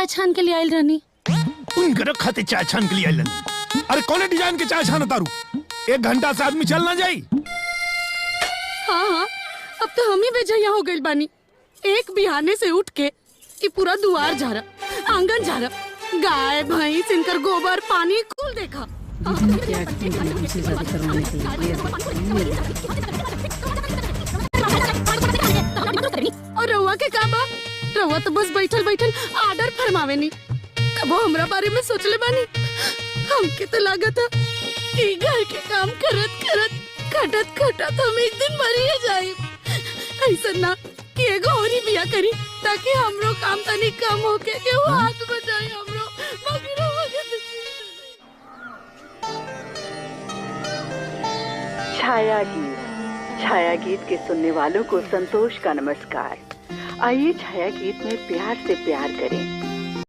छान के लिए आयल रहनी। उनकर खाते चाय छान के लिए आयल रहनी। अरे कौन डिजाइन के चाय छान तारू? 1 घंटा से आदमी चल ना जाई। हाँ, अब तो हम ही बेजैया हो गइल बानी। एक बिहाने से उठ के ये पूरा दुआर झाड़ा, आंगन झाड़ा, गाय भैंस इनकर गोबर पानी कुल देखा। और रउआ के का बा? रउआ तो बस बैठल बैठल आर्डर फरमावे नी। कबो हमरा बारे में सोचले बानी? हमके तो लागत है कि घर के काम करत करत खटत खटत हम एक दिन मरिए जाए। ऐसा ना कि एगो औरी बिया करी ताकि हमरो काम तनी कम होके के वो हाथ बजाए हमरो मगरो मगरो। छाया गीत के सुनने वालों को संतोष का नमस्कार। आइए छाया गीत में प्यार से प्यार करें।